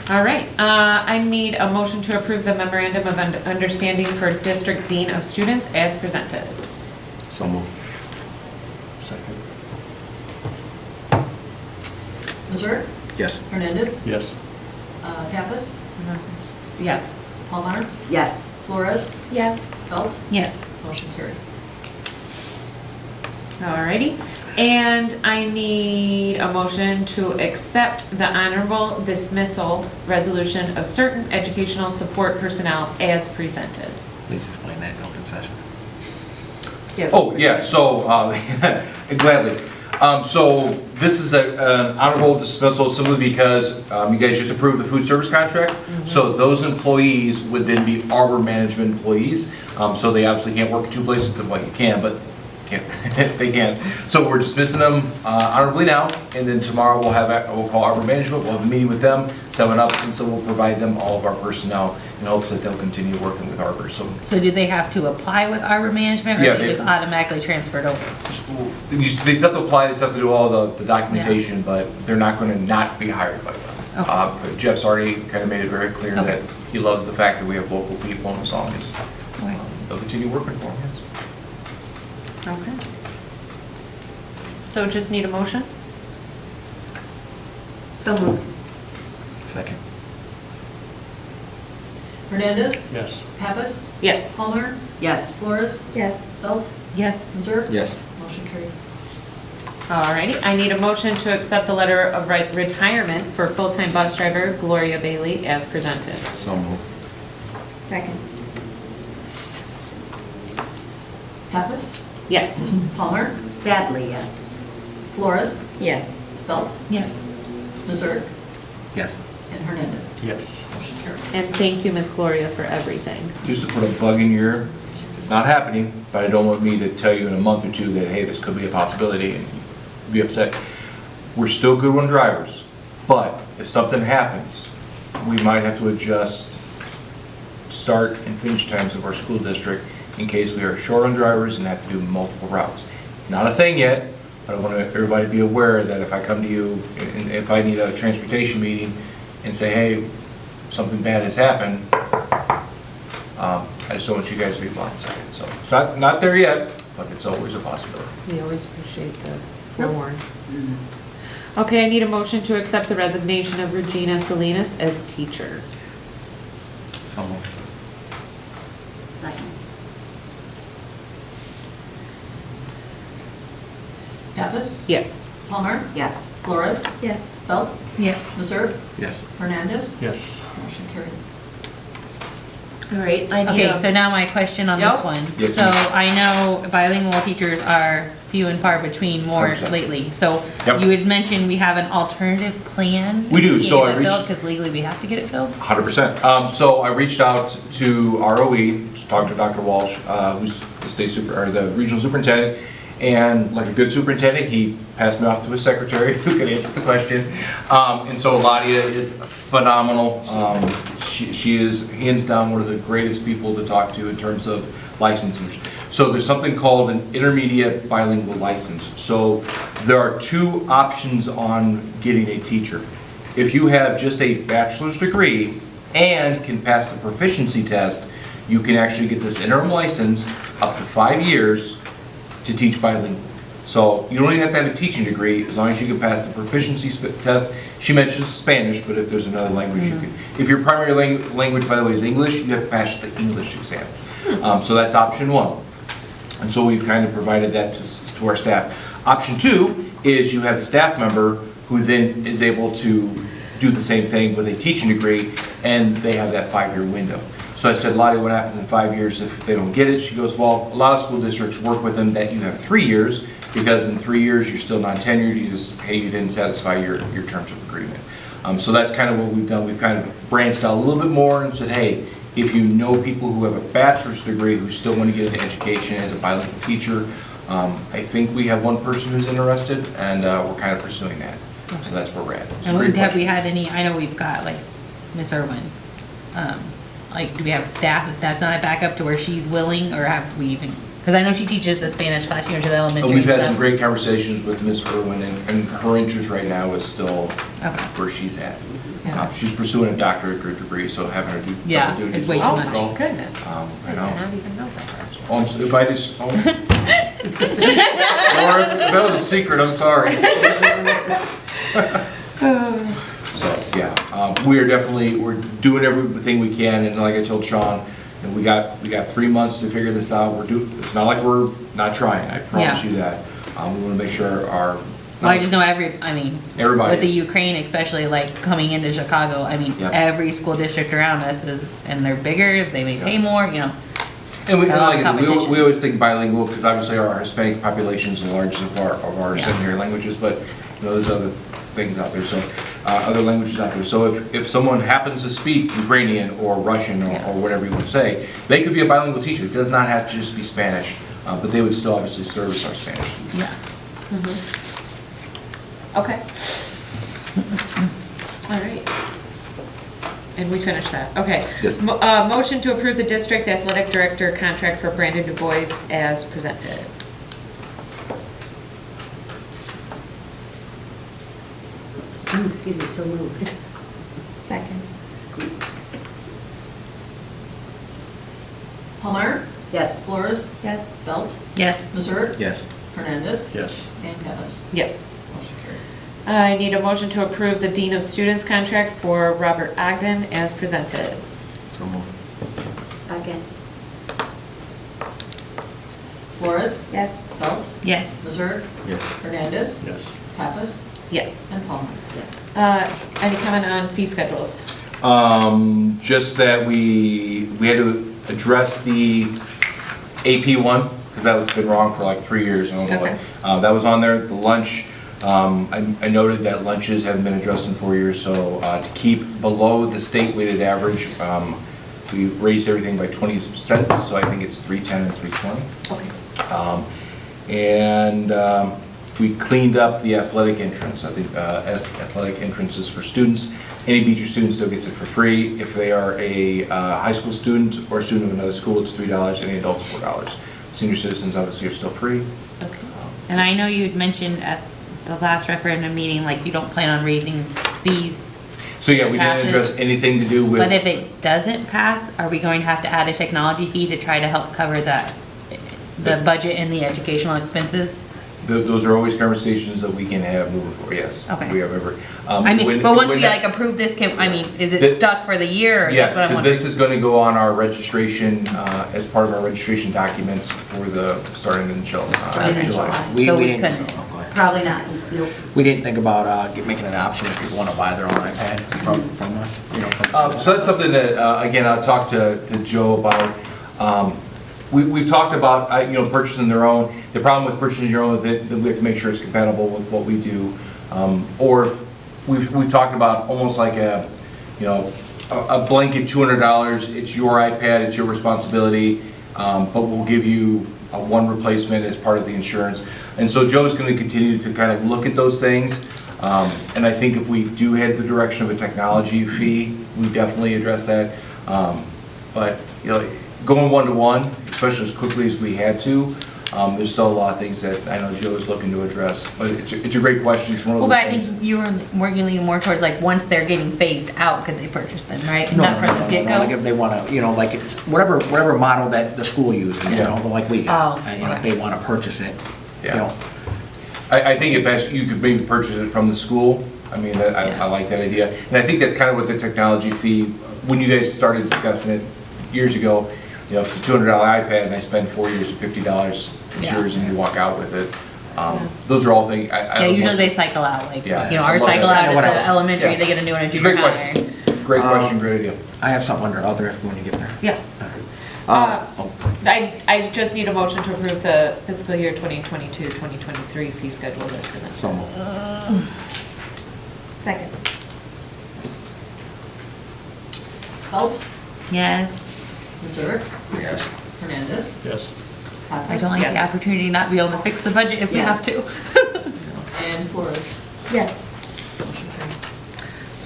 All right, I need a motion to approve the memorandum of understanding for district dean of students as presented. So moved. Second. Mazurik. Yes. Hernandez. Yes. Pappas. Yes. Palmer. Yes. Flores. Yes. Belt. Yes. Motion carried. Alrighty, and I need a motion to accept the honorable dismissal resolution of certain educational support personnel as presented. Please explain that in open session. Oh, yeah, so, gladly. So this is an honorable dismissal simply because you guys just approved the food service contract. So those employees would then be Arbor management employees. So they obviously can't work at two places, well, you can, but they can't. So we're dismissing them honorably now, and then tomorrow we'll call Arbor management, we'll have a meeting with them, set it up, and so we'll provide them all of our personnel in hopes that they'll continue working with Arbor. So So do they have to apply with Arbor Management, or Yeah, they they- just automatically transferred over? they still have to apply, they still have to do all the documentation, but they're not going to not be hired by them. Okay. Jeff's already kind of made it very clear Okay. that he loves the fact that we have local people, and as long as Okay. they'll continue working for him, yes. Okay. So just need a motion? So moved. Second. Hernandez. Yes. Pappas. Yes. Palmer. Yes. Flores. Yes. Belt. Yes. Mazurik. Yes. Motion carried. Alrighty, I need a motion to accept the letter of retirement for full-time bus driver Gloria Bailey as presented. So moved. Second. Pappas. Yes. Palmer. Sadly, yes. Flores. Yes. Belt. Yes. Mazurik. Yes. And Hernandez. Yes. Motion carried. And thank you, Miss Gloria, for everything. Used to put a bug in your ear, it's not happening, but I don't want me to tell you in a month or two that, hey, this could be a possibility, and you'd be upset. We're still good on drivers, but if something happens, we might have to adjust start and finish times of our school district in case we are short on drivers and have to do multiple routes. It's not a thing yet, but I want everybody to be aware that if I come to you, and if I need a transportation meeting and say, hey, something bad has happened, I just don't want you guys to be blindsided. So it's not there yet, but it's always a possibility. We always appreciate the forewarning. Okay, I need a motion to accept the resignation of Regina Salinas as teacher. So moved. Second. Pappas. Yes. Palmer. Yes. Flores. Yes. Belt. Yes. Mazurik. Yes. Hernandez. Yes. Motion carried. All right, I need Okay, a... so now my question on this Yep. one. Yes, So ma'am. I know bilingual teachers are few and far between more 100%. lately. So Yep. you had mentioned we have an alternative plan? We do, so I reached- Because legally we have to get it filled? 100%. So I reached out to ROE, to talk to Dr. Walsh, who's the regional superintendent, and like a good superintendent, he passed me off to his secretary who could answer the question. And so Ladia is phenomenal. She is hands down one of the greatest people to talk to in terms of licensures. So there's something called an intermediate bilingual license. So there are two options on getting a teacher. If you have just a bachelor's degree and can pass the proficiency test, you can actually get this interim license up to 5 years to teach bilingual. So you don't even have to have a teaching degree as long as you can pass the proficiency test. She mentioned Spanish, but if there's another language you can. If your primary language, by the way, is English, you have to pass the English exam. So that's option one. And so we've kind of provided that to our staff. Option two is you have a staff member who then is able to do the same thing with a teaching degree, and they have that 5-year window. So I said, Lottie, what happens in 5 years if they don't get it? She goes, well, a lot of school districts work with them that you have 3 years, because in 3 years, you're still non-tenured, you just, hey, you didn't satisfy your terms of agreement. So that's kind of what we've done. We've kind of branched out a little bit more and said, hey, if you know people who have a bachelor's degree who still want to get an education as a bilingual teacher, I think we have one person who's interested, and we're kind of pursuing that. So that's where we're at. It's a And great have we question. had any, I know we've got like Miss Irwin, like, do we have staff if that's not a backup to where she's willing, or have we even, because I know she teaches the Spanish class, to the elementary. We've had so- some great conversations with Ms. Irwin, and her interest right now is still Okay. where she's at. Yeah. She's pursuing a doctorate degree, so having her do Yeah, double duty it's is way a too lot much. difficult. Oh, goodness. I I did know. not even know that. If I just, Laura, if that was a secret, I'm sorry. So, yeah, we're doing everything we can, and like I told Sean, you know, we got 3 months to figure this out. It's not like we're not trying, I promise Yeah. you that. We wanna make sure our. Well, I just know Everybody with the is. Ukraine, especially like coming into Chicago, Yeah. every school district around us is, and they're bigger, they may pay more, you know. And we, A lot of like I said, competition. we always think bilingual, because obviously our Hispanic population is the largest of our Yeah. secondary languages, but, you know, there's other things out there, so, other languages out there. So if someone happens to speak Ukrainian or Russian or whatever you want to say, they could be a bilingual teacher. It does not have to just be Spanish, but they would still obviously service our Spanish students. Yeah. Okay. All right. And we finished that, okay. Yes. Motion to approve the district athletic director contract for Brandon Du Bois as presented. Excuse me, so moved. Second. Palmer, Yes. Flores, Yes. Belt, Yes. Missouri, Yes. Hernandez. Yes. And Pettis. Yes. Motion carried. I need a motion to approve the Dean of Students contract for Robert Ogden as presented. So moved. Second. Flores, Yes. Belt, Yes. Missouri, Yes. Hernandez, Yes. Pappas, Yes. and Palmer. Yes. Any comment on fee schedules? Just that we had to address the AP one, because that was been wrong for like 3 years. I don't know what. Okay. That was on there, the lunch. I noted that lunches haven't been addressed in 4 years, so to keep below the state weighted average, we raised everything by 20 cents, so I think it's 310 and 320. Okay. And we cleaned up the athletic entrance. I think as athletic entrances for students, any Beecher student still gets it for free. If they are a high school student or a student of another school, it's $3, any adults $4. Senior citizens obviously are still free. Okay. And I know you'd mentioned at the last referendum meeting, like you don't plan on raising fees. So yeah, we didn't Passes. address anything to do with. But if it doesn't pass, are we going to have to add a technology fee to try to help cover the budget and the educational expenses? Those are always conversations that we can have moving forward, yes. Okay. We have ever. I mean, when- but once when we that- like approve this, is it This- stuck for the year? Or Yes, that's what I'm because this wondering. is going to go on our registration, as part of our registration documents for Starting in July. July. We So we didn't. couldn't. Oh, go ahead. Probably not, nope. We didn't think about making it an option if people want to buy their own iPad from us, you know. from- So that's something that, again, I'll talk to Joe about. We've talked about, purchasing their own. The problem with purchasing your own, that we have to make sure it's compatible with what we do. Or we've talked about almost like a blanket $200, it's your iPad, it's your responsibility, but we'll give you one replacement as part of the insurance. And so Joe's going to continue to kind of look at those things. And I think if we do head the direction of a technology fee, we definitely address that. But, going one-to-one, especially as quickly as we had to, there's still a lot of things that I know Joe is looking to address. But it's a great question. It's one of Well, those but I things. think you were leaning more towards like, once they're getting phased out, could they purchase them, right? No, Not no, from no, the no, get-go? like if they want to, like it's whatever model that the school uses, like we do. Oh, And, if okay. they want to purchase it, Yeah. I think at best, you could maybe purchase it from the school. I mean, I like that idea. And I think that's kind of what the technology fee, when you guys started discussing it years ago, if it's a $200 iPad and I spend 4 years at $50, it's Yeah. yours and you walk out with it. Those are all things. Yeah, usually they cycle out, like, Yeah. our Well, cycle I out know what at the else. elementary, Yeah. they get a new one at It's a junior great high. question. great question, great idea. I have something under other when you get there. Yeah. Oh, I just need a motion to approve the fiscal year 2022-2023 fee schedule as presented. so moved. Second. Holt, Yes. Missouri, Yes. Hernandez, Yes. I don't like the opportunity not to be able to fix the budget if we have to. and Flores. Yeah.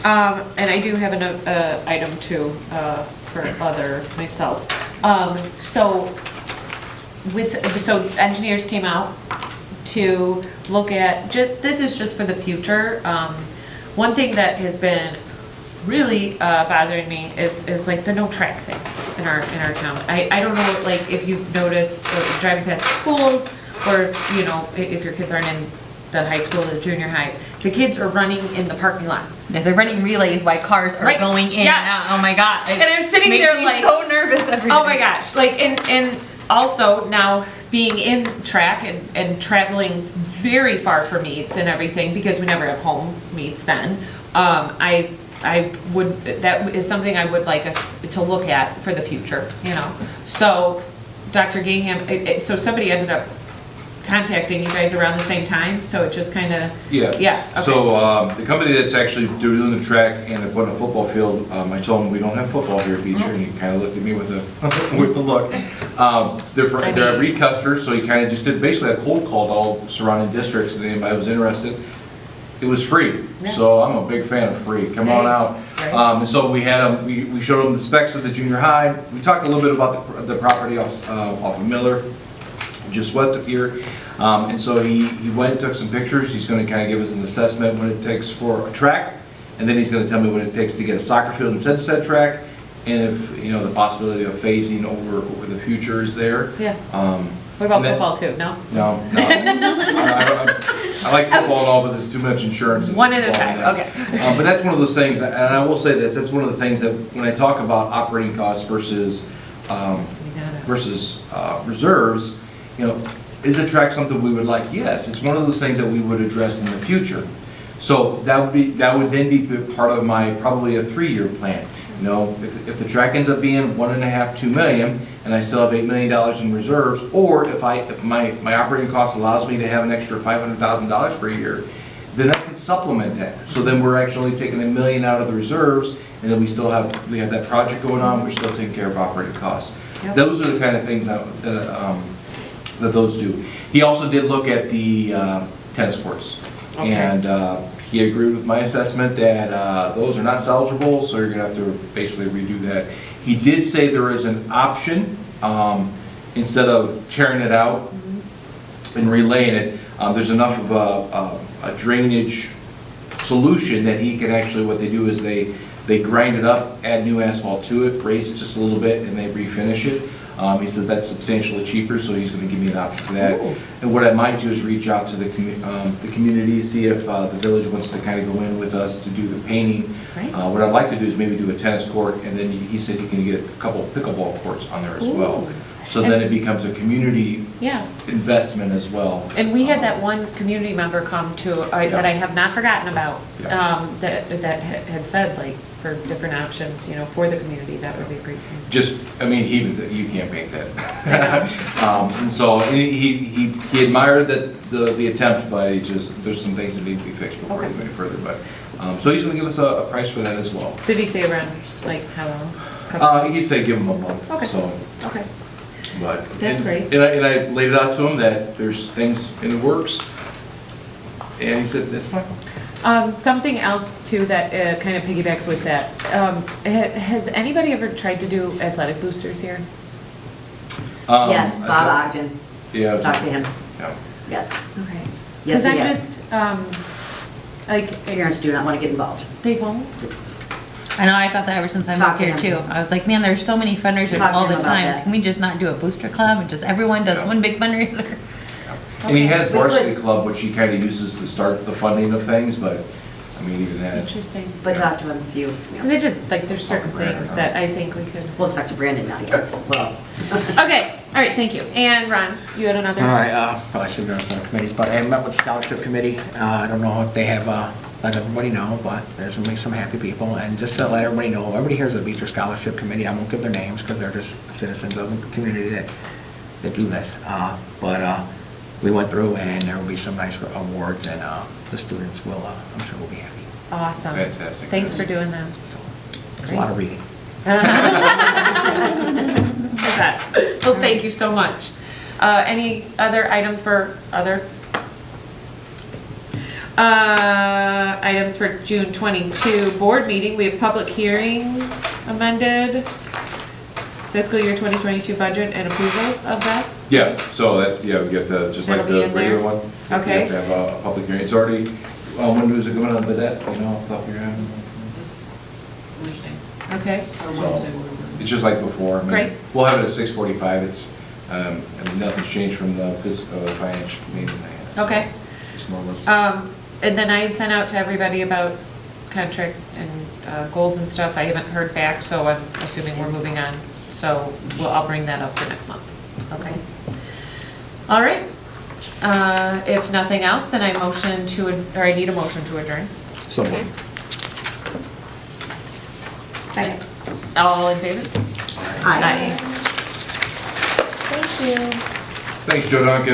And I do have an, item too, for other, myself. So engineers came out to look at, this is just for the future. One thing that has been really bothering me is like the no track thing in our town. I don't know, like, if you've noticed driving past the schools, or, you know, if your kids aren't in the high school or the junior high, the kids are running in the parking lot. Yeah, they're running relays while cars are Right. going in and Yes. out. Oh my God. And I'm sitting Makes there me like, so nervous every day. oh my gosh, like, and also now being in track and traveling very far for meets and everything, because we never have home meets then, I would, that is something I would like us to look at for the future, you know? So, Dr. Gingham, so somebody ended up contacting you guys around the same time, so it just kind of, Yeah. yeah, okay. So, the company that's actually doing the track and they're putting a football field, I told them we don't have football here at Beecher, and he kind of looked at me with a, with the look. They're at Reed Custer, so he kind of just did basically a cold call to all surrounding districts, and anybody was interested. It was free, Yeah. so I'm a big fan of free. Come on Right. out. Right. And so we had them, we showed them the specs of the junior high. We talked a little bit about the property off of Miller, just west of here. And so he went and took some pictures. He's going to kind of give us an assessment what it takes for a track, and then he's going to tell me what it takes to get a soccer field and set track, and if, you know, the possibility of phasing over the future is there. Yeah. What about and then- football too, no? No, I like football and all, but there's too much insurance. in One at a football time, and that. okay. But that's one of those things, and I will say that that's one of the things that when I talk about operating costs versus reserves, you know, is a track something we would like? Yes, it's one of those things that we would address in the future. So that would then be part of my, probably a 3-year plan. You know, if the track ends up being 1.5, 2 million, and I still have $8 million in reserves, or if my operating cost allows me to have an extra $500,000 per year, then I can supplement that. So then we're actually taking $1 million out of the reserves, and then we have that project going on, we're still taking care of operating costs. Yep. Those are the kind of things that those do. He also did look at the tennis courts. Okay. And he agreed with my assessment that those are not salvageable, so you're gonna have to basically redo that. He did say there is an option, instead of tearing it out and relaying it, there's enough of a drainage solution that he can actually, what they do is they grind it up, add new asphalt to it, raise it just a little bit, and they refinish it. He says that's substantially cheaper, so he's going to give me an option for that. Ooh. And what I might do is reach out to the community, see if the village wants to kind of go in with us to do the painting. Right. What I'd like to do is maybe do a tennis court, and then he said you can get a couple pickleball courts on there as well. Ooh. So then it becomes a community Yeah. investment as well. And we had that one community member come to, that I have not forgotten about, Yeah. that had said, like, for different options, you know, for the community, that would be a great thing. Just, I mean, you can't paint that. And so he admired the attempt, but there's some things that need to be fixed before he go any further, but, so he's gonna give us a price for that as well. Did he say around, like, how long? He said give him a month, Okay. so, Okay. but. That's great. And I laid it out to him that there's things in the works, and he said, that's fine. Something else too that kind of piggybacks with that. Has anybody ever tried to do athletic boosters here? Yes, I Bob thought- Ogden, Yeah. talk to him, Yeah. yes. Okay. Yes, Because I'm yes. just, like, Parents do not want to get involved. they won't? I know, I thought that ever since I Talk moved to here him. too. I was like, man, there's so many fundraisers Talk to all him the about time. that. Can we just not do a booster club and just everyone does Yeah. one big fundraiser? And he has We could- varsity club, which he kind of uses to start the funding of things, but, I mean, even that. Interesting. But talk to him if you, Because it just, like, there's certain Brandon, things that I think we could. we'll talk to Brandon now, yes, well. Okay, all right, thank you. And Ron, you had another? All right, probably should have been on some committees, but I met with the scholarship committee. I don't know if they have let everybody know, but there's gonna be some happy people, and just to let everybody know, everybody here's a Beecher Scholarship Committee, I won't give their names, because they're just citizens of the community that do this, but we went through, and there will be some nice awards, and the students will, I'm sure will be happy. Awesome. Fantastic. Thanks for doing that. There's a lot of reading. Well, thank you so much. Any other items for items for June 22 board meeting? We have public hearing amended fiscal year 2022 budget and approval of that. Yeah, so that, yeah, we get the, just like That'll be the in there? regular one. Okay. We have to have a public hearing. It's already, when is it coming on with that, you know, off the top of your head? This Thursday, Okay. or Wednesday, whatever. It's just like before. I mean, Great. We'll have it at 6:45. It's, I mean, nothing's changed from the financial meeting I had. so Okay. It's more or less. And then I had sent out to everybody about contract and goals and stuff. I haven't heard back, so I'm assuming we're moving on. So I'll bring that up for next month. Okay. All right. If nothing else, then I need a motion to adjourn. So, Second. All in favor? Aye. Thank you. Thanks, Joe Duncan.